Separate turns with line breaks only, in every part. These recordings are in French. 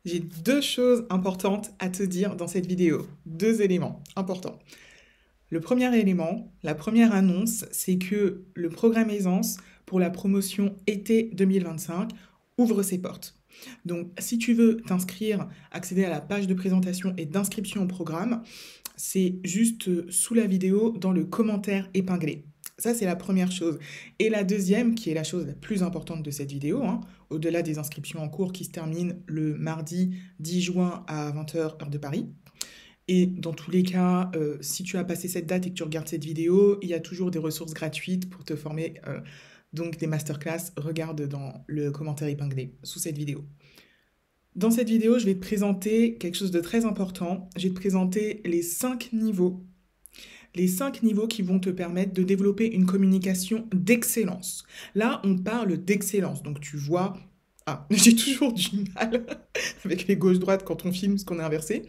J'ai deux choses importantes à te dire dans cette vidéo. Deux éléments importants. Le premier élément, la première annonce, c'est que le programme Aisance pour la promotion été 2025 ouvre ses portes. Donc, si tu veux t'inscrire, accéder à la page de présentation et d'inscription au programme, c'est juste sous la vidéo dans le commentaire épinglé. Ça, c'est la première chose. Et la deuxième, qui est la chose la plus importante de cette vidéo, hein, au-delà des inscriptions en cours qui se terminent le mardi 10 juin à 20 heures heure de Paris. Et dans tous les cas, si tu as passé cette date et que tu regardes cette vidéo, il y a toujours des ressources gratuites pour te former, donc des masterclass. Regarde dans le commentaire épinglé sous cette vidéo. Dans cette vidéo, je vais te présenter quelque chose de très important. Je vais te présenter les 5 niveaux. Les 5 niveaux qui vont te permettre de développer une communication d'excellence. Là, on parle d'excellence. Donc tu vois... Ah, j'ai toujours du mal avec les gauche-droite quand on filme ce qu'on a inversé.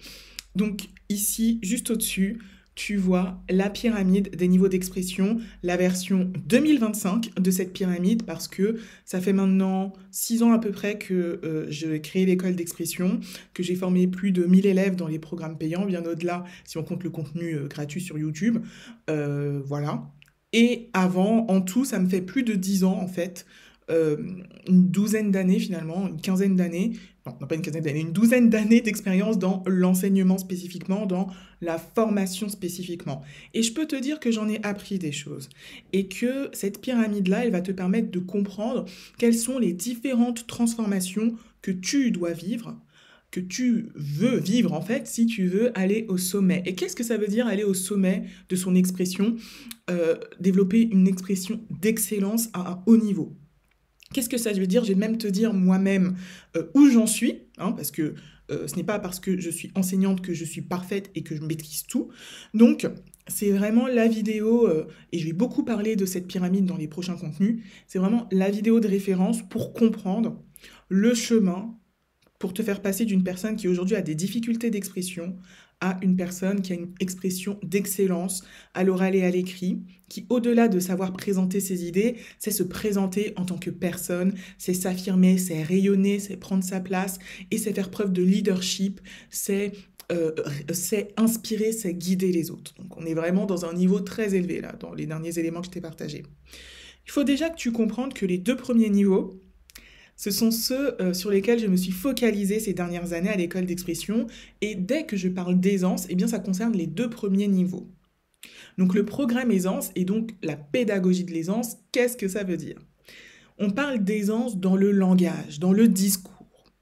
Donc ici, juste au-dessus, tu vois la pyramide des niveaux d'expression, la version 2025 de cette pyramide, parce que ça fait maintenant 6 ans à peu près que j'ai créé l'école d'expression, que j'ai formé plus de 1000 élèves dans les programmes payants, bien au-delà si on compte le contenu gratuit sur YouTube. Voilà. Et avant, en tout, ça me fait plus de 10 ans en fait, euh, une douzaine d'années finalement, une quinzaine d'années, non pas une quinzaine d'années, une douzaine d'années d'expérience dans l'enseignement spécifiquement, dans la formation spécifiquement. Et je peux te dire que j'en ai appris des choses. Et que cette pyramide-là, elle va te permettre de comprendre quelles sont les différentes transformations que tu dois vivre, que tu veux vivre en fait, si tu veux aller au sommet. Et qu'est-ce que ça veut dire aller au sommet de son expression, développer une expression d'excellence à un haut niveau? Qu'est-ce que ça veut dire? Je vais même te dire moi-même où j'en suis, hein, parce que ce n'est pas parce que je suis enseignante que je suis parfaite et que je maîtrise tout. Donc, c'est vraiment la vidéo, et je vais beaucoup parler de cette pyramide dans les prochains contenus, c'est vraiment la vidéo de référence pour comprendre le chemin pour te faire passer d'une personne qui aujourd'hui a des difficultés d'expression à une personne qui a une expression d'excellence à l'oral et à l'écrit, qui au-delà de savoir présenter ses idées, c'est se présenter en tant que personne, c'est s'affirmer, c'est rayonner, c'est prendre sa place et c'est faire preuve de leadership, euh, c'est inspirer, c'est guider les autres. Donc on est vraiment dans un niveau très élevé là, dans les derniers éléments que je t'ai partagés. Il faut déjà que tu comprennes que les deux premiers niveaux, ce sont ceux sur lesquels je me suis focalisée ces dernières années à l'école d'expression. Et dès que je parle d'aisance, eh bien, ça concerne les deux premiers niveaux. Donc le programme aisance et donc la pédagogie de l'aisance, qu'est-ce que ça veut dire? On parle d'aisance dans le langage, dans le discours.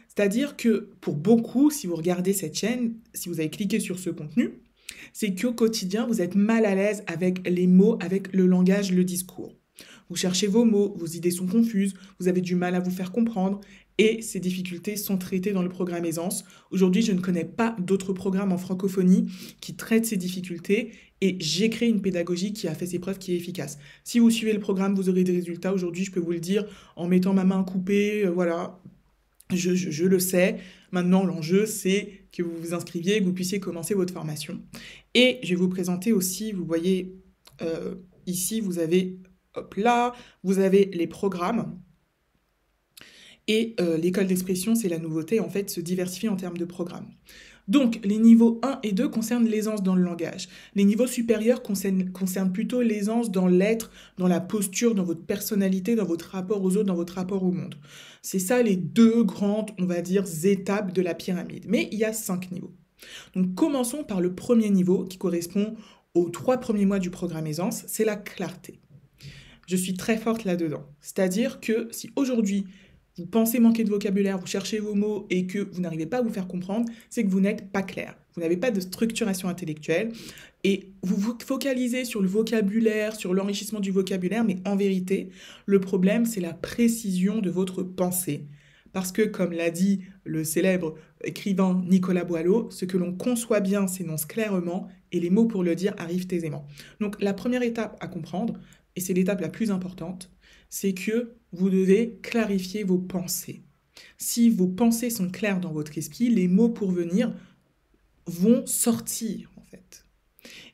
C'est-à-dire que pour beaucoup, si vous regardez cette chaîne, si vous avez cliqué sur ce contenu, c'est qu'au quotidien, vous êtes mal à l'aise avec les mots, avec le langage, le discours. Vous cherchez vos mots, vos idées sont confuses, vous avez du mal à vous faire comprendre et ces difficultés sont traitées dans le programme Aisance. Aujourd'hui, je ne connais pas d'autres programmes en francophonie qui traitent ces difficultés et j'ai créé une pédagogie qui a fait ses preuves, qui est efficace. Si vous suivez le programme, vous aurez des résultats. Aujourd'hui, je peux vous le dire en mettant ma main coupée, voilà, je le sais. Maintenant, l'enjeu, c'est que vous vous inscriviez et que vous puissiez commencer votre formation. Et je vais vous présenter aussi, vous voyez, ici, vous avez, hop là, vous avez les programmes. Et l'école d'expression, c'est la nouveauté, en fait, se diversifier en termes de programmes. Donc, les niveaux 1 et 2 concernent l'aisance dans le langage. Les niveaux supérieurs concernent plutôt l'aisance dans l'être, dans la posture, dans votre personnalité, dans votre rapport aux autres, dans votre rapport au monde. C'est ça les deux grandes, on va dire, étapes de la pyramide. Mais il y a 5 niveaux. Donc, commençons par le premier niveau qui correspond aux 3 premiers mois du programme aisance, c'est la clarté. Je suis très forte là-dedans. C'est-à-dire que si aujourd'hui, vous pensez manquer de vocabulaire, vous cherchez vos mots et que vous n'arrivez pas à vous faire comprendre, c'est que vous n'êtes pas clair. Vous n'avez pas de structuration intellectuelle et vous vous focalisez sur le vocabulaire, sur l'enrichissement du vocabulaire, mais en vérité, le problème, c'est la précision de votre pensée. Parce que, comme l'a dit le célèbre écrivain Nicolas Boileau, ce que l'on conçoit bien s'énonce clairement et les mots pour le dire arrivent aisément. Donc la première étape à comprendre, et c'est l'étape la plus importante, c'est que vous devez clarifier vos pensées. Si vos pensées sont claires dans votre esprit, les mots pour venir vont sortir en fait.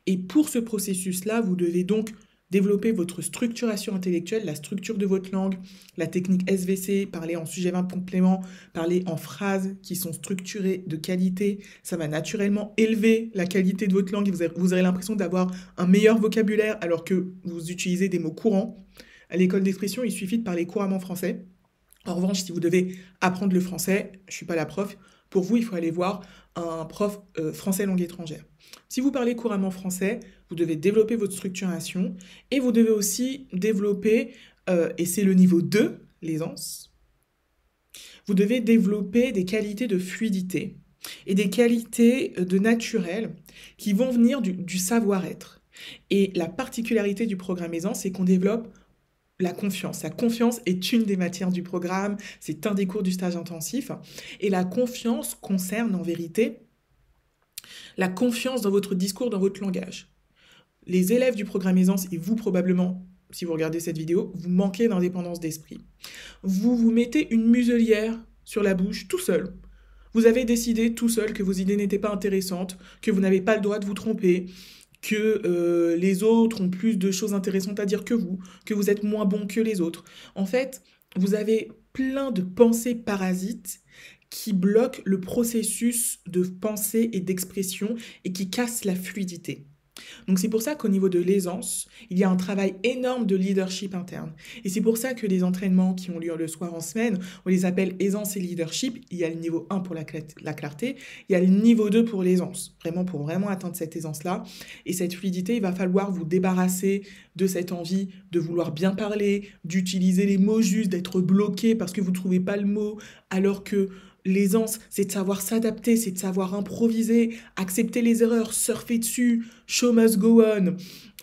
Et pour ce processus-là, vous devez donc développer votre structuration intellectuelle, la structure de votre langue, la technique SVC, parler en sujet verbe complément, parler en phrases qui sont structurées de qualité. Ça va naturellement élever la qualité de votre langue et vous aurez l'impression d'avoir un meilleur vocabulaire alors que vous utilisez des mots courants. À l'école d'expression, il suffit de parler couramment français. En revanche, si vous devez apprendre le français, je ne suis pas la prof, pour vous, il faut aller voir un prof français langue étrangère. Si vous parlez couramment français, vous devez développer votre structuration et vous devez aussi développer, et c'est le niveau 2, l'aisance, vous devez développer des qualités de fluidité et des qualités de naturel qui vont venir du savoir-être. Et la particularité du programme aisance, c'est qu'on développe la confiance. La confiance est une des matières du programme, c'est un des cours du stage intensif. Et la confiance concerne en vérité la confiance dans votre discours, dans votre langage. Les élèves du programme aisance, et vous probablement, si vous regardez cette vidéo, vous manquez d'indépendance d'esprit. Vous vous mettez une muselière sur la bouche tout seul. Vous avez décidé tout seul que vos idées n'étaient pas intéressantes, que vous n'avez pas le droit de vous tromper, que les autres ont plus de choses intéressantes à dire que vous êtes moins bon que les autres. En fait, vous avez plein de pensées parasites qui bloquent le processus de pensée et d'expression et qui cassent la fluidité. Donc c'est pour ça qu'au niveau de l'aisance, il y a un travail énorme de leadership interne. Et c'est pour ça que les entraînements qui ont lieu le soir en semaine, on les appelle aisance et leadership. Il y a le niveau 1 pour la clarté, il y a le niveau 2 pour l'aisance. Vraiment, pour vraiment atteindre cette aisance-là. Et cette fluidité, il va falloir vous débarrasser de cette envie de vouloir bien parler, d'utiliser les mots justes, d'être bloqué parce que vous ne trouvez pas le mot, alors que l'aisance, c'est de savoir s'adapter, c'est de savoir improviser, accepter les erreurs, surfer dessus, show must go on,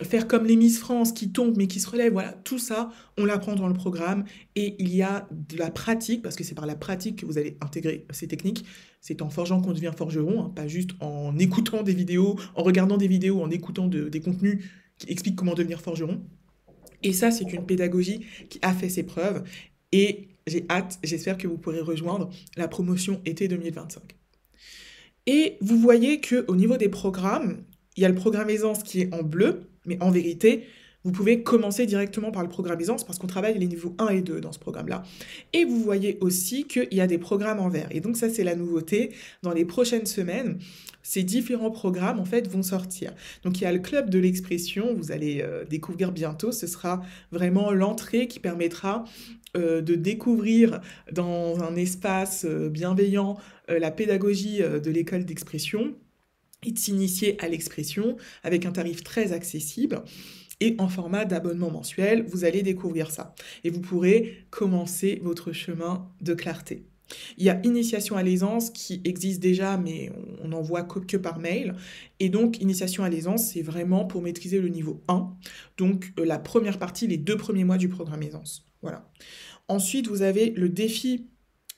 faire comme les Miss France qui tombent mais qui se relèvent. Voilà, tout ça, on l'apprend dans le programme et il y a de la pratique, parce que c'est par la pratique que vous allez intégrer ces techniques. C'est en forgeant qu'on devient forgeron, hein, pas juste en écoutant des vidéos, en regardant des vidéos, en écoutant des contenus qui expliquent comment devenir forgeron. Et ça, c'est une pédagogie qui a fait ses preuves. Et j'ai hâte, j'espère que vous pourrez rejoindre la promotion été 2025. Et vous voyez qu'au niveau des programmes, il y a le programme aisance qui est en bleu, mais en vérité, vous pouvez commencer directement par le programme aisance parce qu'on travaille les niveaux 1 et 2 dans ce programme-là. Et vous voyez aussi qu'il y a des programmes en vert. Et donc ça, c'est la nouveauté. Dans les prochaines semaines, ces différents programmes, en fait, vont sortir. Donc il y a le club de l'expression, vous allez découvrir bientôt. Ce sera vraiment l'entrée qui permettra de découvrir dans un espace bienveillant la pédagogie de l'école d'expression et de s'initier à l'expression avec un tarif très accessible. Et en format d'abonnement mensuel, vous allez découvrir ça. Et vous pourrez commencer votre chemin de clarté. Il y a Initiation à l'aisance qui existe déjà, mais on n'envoie que par mail. Et donc, Initiation à l'aisance, c'est vraiment pour maîtriser le niveau 1. Donc, la première partie, les 2 premiers mois du programme aisance. Voilà. Ensuite, vous avez le défi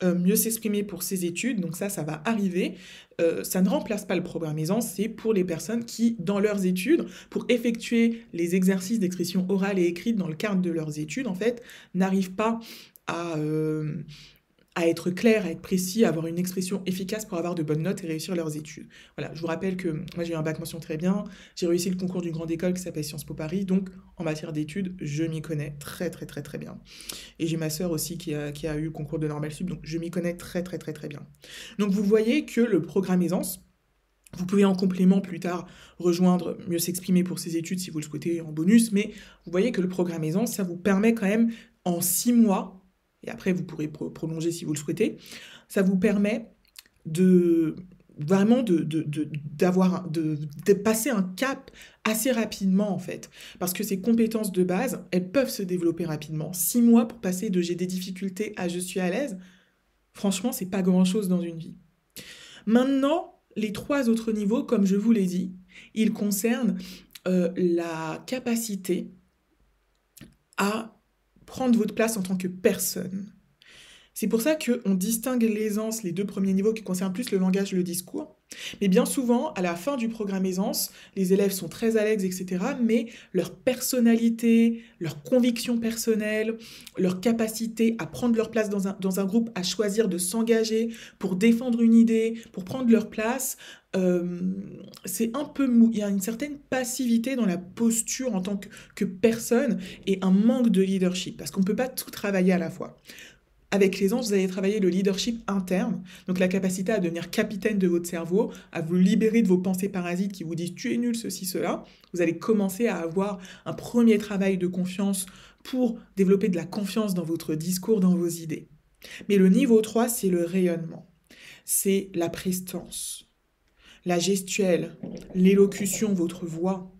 mieux s'exprimer pour ses études. Donc ça va arriver. Ça ne remplace pas le programme aisance, c'est pour les personnes qui, dans leurs études, pour effectuer les exercices d'expression orale et écrite dans le cadre de leurs études, en fait, n'arrivent pas à être clair, à être précis, à avoir une expression efficace pour avoir de bonnes notes et réussir leurs études. Voilà, je vous rappelle que moi j'ai eu un bac mention très bien, j'ai réussi le concours d'une grande école qui s'appelle Sciences Po Paris, donc en matière d'études, je m'y connais très très très très bien. Et j'ai ma sœur aussi qui a eu le concours de Normal Sup, donc je m'y connais très très très très bien. Donc vous voyez que le programme aisance, vous pouvez en complément plus tard rejoindre Mieux s'exprimer pour ses études si vous le souhaitez en bonus, mais vous voyez que le programme aisance, ça vous permet quand même en 6 mois, et après vous pourrez prolonger si vous le souhaitez, ça vous permet de vraiment de passer un cap assez rapidement en fait, parce que ces compétences de base, elles peuvent se développer rapidement. 6 mois pour passer de j'ai des difficultés à je suis à l'aise, franchement c'est pas grand chose dans une vie. Maintenant, les 3 autres niveaux, comme je vous l'ai dit, ils concernent la capacité à prendre votre place en tant que personne. C'est pour ça qu'on distingue l'aisance, les 2 premiers niveaux qui concernent plus le langage, le discours. Mais bien souvent, à la fin du programme Aisance, les élèves sont très à l'aise, etc. Mais leur personnalité, leur conviction personnelle, leur capacité à prendre leur place dans un groupe, à choisir de s'engager pour défendre une idée, pour prendre leur place, euh, c'est un peu mou. Il y a une certaine passivité dans la posture en tant que personne et un manque de leadership, parce qu'on ne peut pas tout travailler à la fois. Avec l'aisance, vous allez travailler le leadership interne, donc la capacité à devenir capitaine de votre cerveau, à vous libérer de vos pensées parasites qui vous disent tu es nul, ceci, cela. Vous allez commencer à avoir un premier travail de confiance pour développer de la confiance dans votre discours, dans vos idées. Mais le niveau 3, c'est le rayonnement, c'est la prestance, la gestuelle, l'élocution, votre voix.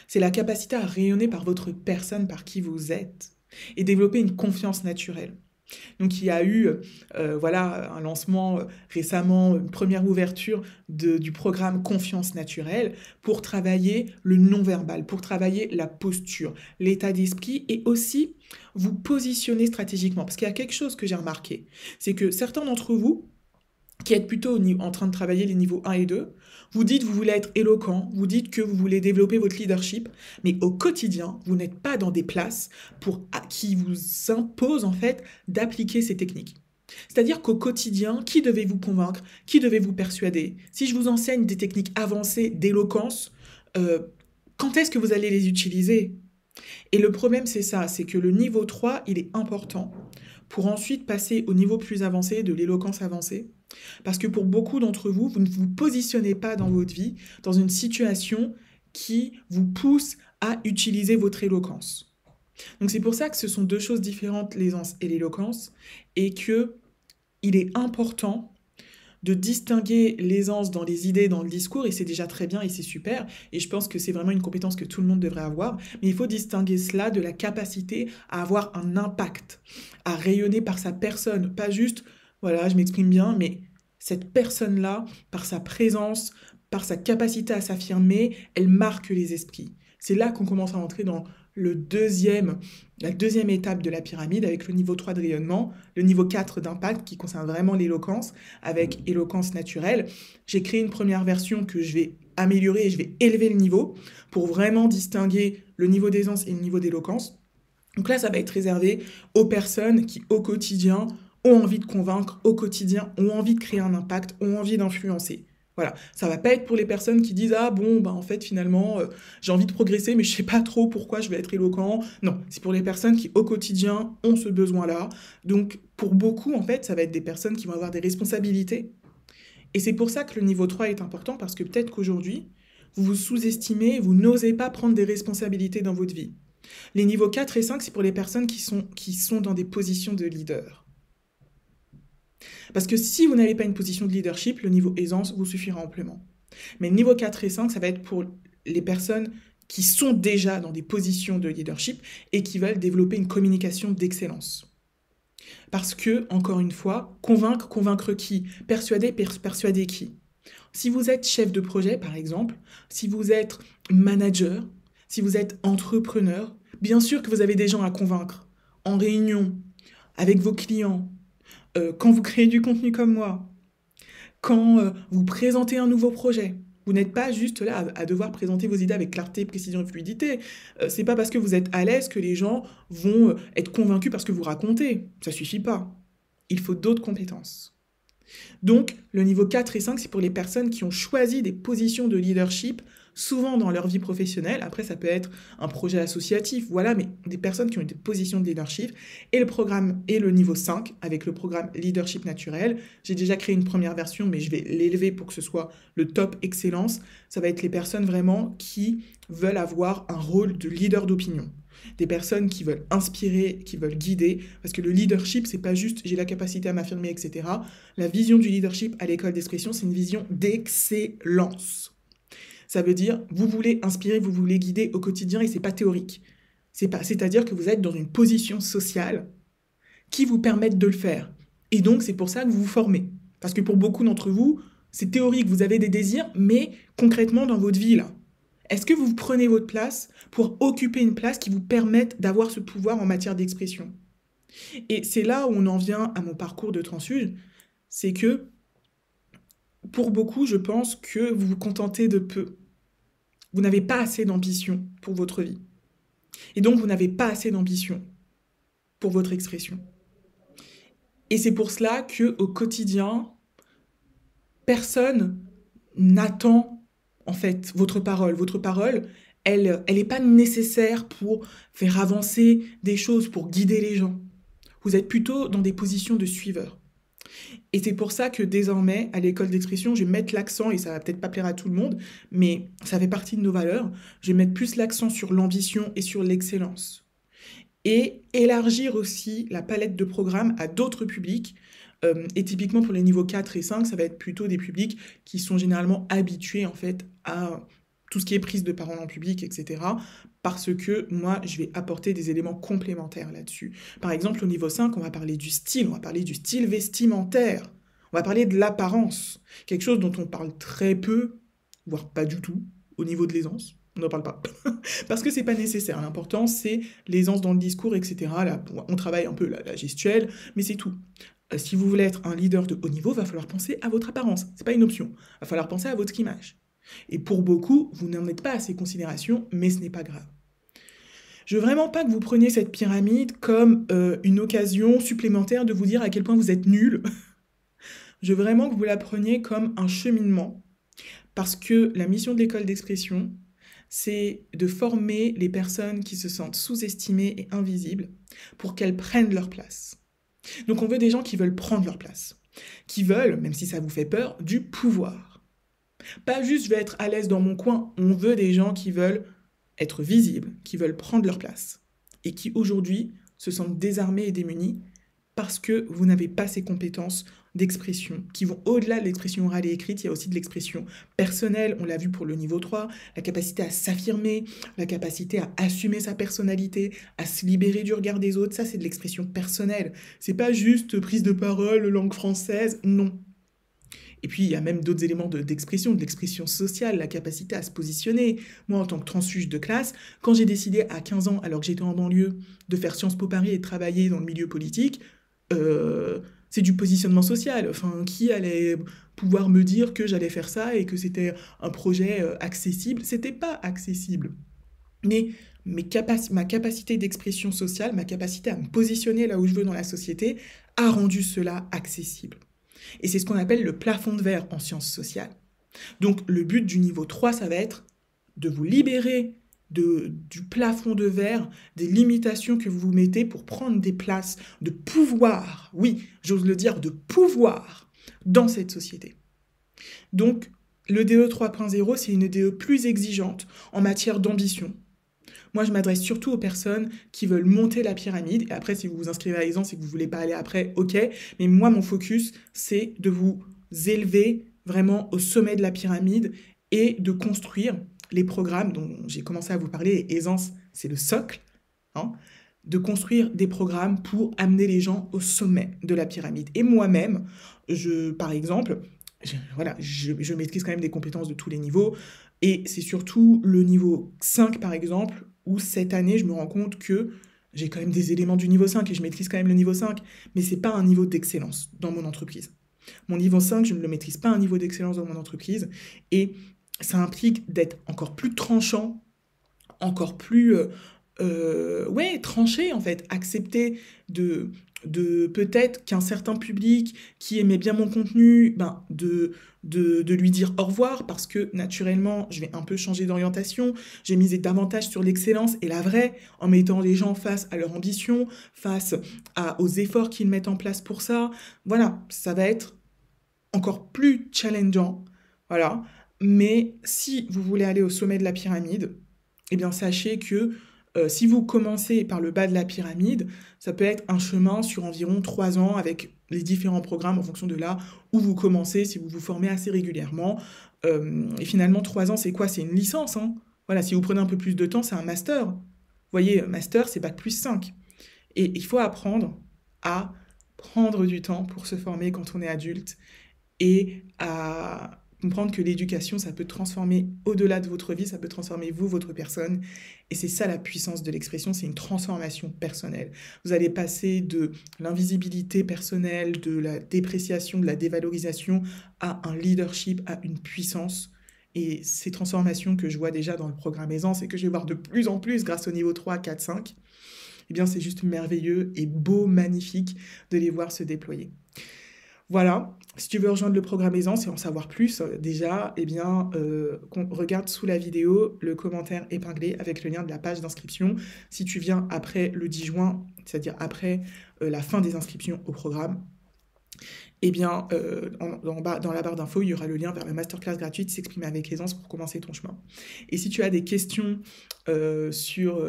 C'est la capacité à rayonner par votre personne, par qui vous êtes, et développer une confiance naturelle. Donc il y a eu voilà, un lancement récemment, une première ouverture du programme Confiance naturelle pour travailler le non-verbal, pour travailler la posture, l'état d'esprit et aussi vous positionner stratégiquement. Parce qu'il y a quelque chose que j'ai remarqué, c'est que certains d'entre vous qui êtes plutôt en train de travailler les niveaux 1 et 2, vous dites que vous voulez être éloquent, vous dites que vous voulez développer votre leadership, mais au quotidien, vous n'êtes pas dans des places qui vous imposent en fait d'appliquer ces techniques. C'est-à-dire qu'au quotidien, qui devez vous convaincre, qui devez vous persuader? Si je vous enseigne des techniques avancées d'éloquence, euh, quand est-ce que vous allez les utiliser? Et le problème, c'est ça, c'est que le niveau 3, il est important pour ensuite passer au niveau plus avancé de l'éloquence avancée. Parce que pour beaucoup d'entre vous, vous ne vous positionnez pas dans votre vie dans une situation qui vous pousse à utiliser votre éloquence. Donc c'est pour ça que ce sont deux choses différentes, l'aisance et l'éloquence, et que il est important de distinguer l'aisance dans les idées, dans le discours, et c'est déjà très bien et c'est super, et je pense que c'est vraiment une compétence que tout le monde devrait avoir, mais il faut distinguer cela de la capacité à avoir un impact, à rayonner par sa personne, pas juste, voilà, je m'exprime bien, mais cette personne-là, par sa présence, par sa capacité à s'affirmer, elle marque les esprits. C'est là qu'on commence à entrer dans la deuxième étape de la pyramide avec le niveau 3 de rayonnement, le niveau 4 d'impact qui concerne vraiment l'éloquence avec éloquence naturelle. J'ai créé une première version que je vais améliorer et je vais élever le niveau pour vraiment distinguer le niveau d'aisance et le niveau d'éloquence. Donc là, ça va être réservé aux personnes qui, au quotidien, ont envie de convaincre, au quotidien, ont envie de créer un impact, ont envie d'influencer. Voilà, ça va pas être pour les personnes qui disent ah bon bah en fait finalement j'ai envie de progresser mais je sais pas trop pourquoi je vais être éloquent. Non, c'est pour les personnes qui au quotidien ont ce besoin-là. Donc pour beaucoup en fait, ça va être des personnes qui vont avoir des responsabilités. Et c'est pour ça que le niveau 3 est important parce que peut-être qu'aujourd'hui, vous vous sous-estimez, vous n'osez pas prendre des responsabilités dans votre vie. Les niveaux 4 et 5, c'est pour les personnes qui sont dans des positions de leader. Parce que si vous n'avez pas une position de leadership, le niveau aisance vous suffira amplement. Mais le niveau 4 et 5, ça va être pour les personnes qui sont déjà dans des positions de leadership et qui veulent développer une communication d'excellence. Parce que, encore une fois, convaincre qui? Persuader qui? Si vous êtes chef de projet, par exemple, si vous êtes manager, si vous êtes entrepreneur, bien sûr que vous avez des gens à convaincre. En réunion, avec vos clients, quand vous créez du contenu comme moi, quand vous présentez un nouveau projet. Vous n'êtes pas juste là à devoir présenter vos idées avec clarté, précision et fluidité. C'est pas parce que vous êtes à l'aise que les gens vont être convaincus parce que vous racontez. Ça suffit pas. Il faut d'autres compétences. Donc, le niveau 4 et 5, c'est pour les personnes qui ont choisi des positions de leadership, souvent dans leur vie professionnelle. Après, ça peut être un projet associatif, voilà, mais des personnes qui ont des positions de leadership. Et le programme est le niveau 5, avec le programme Leadership Naturel. J'ai déjà créé une première version, mais je vais l'élever pour que ce soit le top excellence. Ça va être les personnes vraiment qui veulent avoir un rôle de leader d'opinion. Des personnes qui veulent inspirer, qui veulent guider, parce que le leadership, c'est pas juste j'ai la capacité à m'affirmer, etc. La vision du leadership à l'école d'expression, c'est une vision d'excellence. Ça veut dire, vous voulez inspirer, vous voulez guider au quotidien et c'est pas théorique. C'est-à-dire que vous êtes dans une position sociale qui vous permette de le faire. Et donc, c'est pour ça que vous vous formez. Parce que pour beaucoup d'entre vous, c'est théorique, vous avez des désirs, mais concrètement dans votre vie, là, est-ce que vous prenez votre place pour occuper une place qui vous permette d'avoir ce pouvoir en matière d'expression? Et c'est là où on en vient à mon parcours de transfuge, c'est que pour beaucoup, je pense que vous vous contentez de peu. Vous n'avez pas assez d'ambition pour votre vie. Et donc, vous n'avez pas assez d'ambition pour votre expression. Et c'est pour cela que au quotidien, personne n'attend en fait votre parole. Votre parole, elle n'est pas nécessaire pour faire avancer des choses, pour guider les gens. Vous êtes plutôt dans des positions de suiveur. Et c'est pour ça que désormais, à l'école d'expression, je vais mettre l'accent, et ça va peut-être pas plaire à tout le monde, mais ça fait partie de nos valeurs, je vais mettre plus l'accent sur l'ambition et sur l'excellence. Et élargir aussi la palette de programmes à d'autres publics. Et typiquement pour les niveaux 4 et 5, ça va être plutôt des publics qui sont généralement habitués en fait à tout ce qui est prise de parole en public, etc. Parce que moi, je vais apporter des éléments complémentaires là-dessus. Par exemple, au niveau 5, on va parler du style, on va parler du style vestimentaire, on va parler de l'apparence, quelque chose dont on parle très peu, voire pas du tout, au niveau de l'aisance. On n'en parle pas. Parce que c'est pas nécessaire. L'important, c'est l'aisance dans le discours, etc. Là, on travaille un peu la gestuelle, mais c'est tout. Si vous voulez être un leader de haut niveau, va falloir penser à votre apparence. C'est pas une option. Va falloir penser à votre image. Et pour beaucoup, vous n'en êtes pas à ces considérations, mais ce n'est pas grave. Je veux vraiment pas que vous preniez cette pyramide comme une occasion supplémentaire de vous dire à quel point vous êtes nul. Je veux vraiment que vous la preniez comme un cheminement, parce que la mission de l'école d'expression, c'est de former les personnes qui se sentent sous-estimées et invisibles pour qu'elles prennent leur place. Donc on veut des gens qui veulent prendre leur place, qui veulent, même si ça vous fait peur, du pouvoir. Pas juste je vais être à l'aise dans mon coin, on veut des gens qui veulent être visibles, qui veulent prendre leur place, et qui aujourd'hui se sentent désarmés et démunis parce que vous n'avez pas ces compétences d'expression qui vont au-delà de l'expression orale et écrite. Il y a aussi de l'expression personnelle, on l'a vu pour le niveau 3, la capacité à s'affirmer, la capacité à assumer sa personnalité, à se libérer du regard des autres, ça c'est de l'expression personnelle. C'est pas juste prise de parole, langue française, non. Et puis, il y a même d'autres éléments d'expression, de l'expression sociale, la capacité à se positionner. Moi, en tant que transfuge de classe, quand j'ai décidé à 15 ans, alors que j'étais en banlieue, de faire Sciences Po Paris et de travailler dans le milieu politique, c'est du positionnement social. Enfin, qui allait pouvoir me dire que j'allais faire ça et que c'était un projet accessible? C'était pas accessible. Mais ma capacité d'expression sociale, ma capacité à me positionner là où je veux dans la société, a rendu cela accessible. Et c'est ce qu'on appelle le plafond de verre en sciences sociales. Donc le but du niveau 3, ça va être de vous libérer du plafond de verre, des limitations que vous vous mettez pour prendre des places de pouvoir, oui, j'ose le dire, de pouvoir dans cette société. Donc le DE 3.0, c'est une DE plus exigeante en matière d'ambition. Moi, je m'adresse surtout aux personnes qui veulent monter la pyramide. Et après, si vous vous inscrivez à Aisance et que vous ne voulez pas aller après, ok. Mais moi, mon focus, c'est de vous élever vraiment au sommet de la pyramide et de construire les programmes dont j'ai commencé à vous parler. Et Aisance, c'est le socle. Hein, de construire des programmes pour amener les gens au sommet de la pyramide. Et moi-même, par exemple, je maîtrise quand même des compétences de tous les niveaux. Et c'est surtout le niveau 5, par exemple, où cette année, je me rends compte que j'ai quand même des éléments du niveau 5 et je maîtrise quand même le niveau 5, mais c'est pas un niveau d'excellence dans mon entreprise. Mon niveau 5, je ne le maîtrise pas à un niveau d'excellence dans mon entreprise, et ça implique d'être encore plus tranchant, encore plus tranché en fait, accepter de peut-être qu'un certain public qui aimait bien mon contenu, de lui dire au revoir, parce que naturellement, je vais un peu changer d'orientation, j'ai misé davantage sur l'excellence et la vraie, en mettant les gens face à leur ambition, face aux efforts qu'ils mettent en place pour ça. Voilà, ça va être encore plus challengeant, voilà. Mais si vous voulez aller au sommet de la pyramide, eh bien sachez que si vous commencez par le bas de la pyramide, ça peut être un chemin sur environ 3 ans avec les différents programmes en fonction de là où vous commencez, si vous vous formez assez régulièrement. Et finalement, 3 ans, c'est quoi? C'est une licence, hein. Voilà, si vous prenez un peu plus de temps, c'est un master. Vous voyez, master, c'est bac+5. Et il faut apprendre à prendre du temps pour se former quand on est adulte et à comprendre que l'éducation, ça peut transformer au-delà de votre vie, ça peut transformer vous, votre personne. Et c'est ça la puissance de l'expression, c'est une transformation personnelle. Vous allez passer de l'invisibilité personnelle, de la dépréciation, de la dévalorisation, à un leadership, à une puissance. Et ces transformations que je vois déjà dans le programme Aisance et que je vais voir de plus en plus grâce au niveau 3, 4, 5, eh bien c'est juste merveilleux et beau, magnifique de les voir se déployer. Voilà, si tu veux rejoindre le programme Aisance et en savoir plus, déjà, eh bien, regarde sous la vidéo le commentaire épinglé avec le lien de la page d'inscription. Si tu viens après le 10 juin, c'est-à-dire après la fin des inscriptions au programme, eh bien, dans la barre d'infos, il y aura le lien vers la masterclass gratuite S'exprimer avec aisance pour commencer ton chemin. Et si tu as des questions sur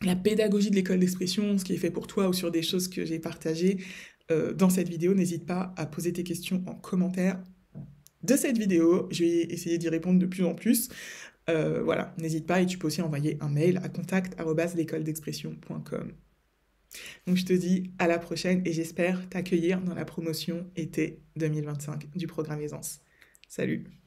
la pédagogie de l'école d'expression, ce qui est fait pour toi ou sur des choses que j'ai partagées dans cette vidéo, n'hésite pas à poser tes questions en commentaire de cette vidéo. Je vais essayer d'y répondre de plus en plus. Voilà, n'hésite pas et tu peux aussi envoyer un mail à contact@l'écoledexpression.com. Donc je te dis à la prochaine et j'espère t'accueillir dans la promotion été 2025 du programme Aisance. Salut!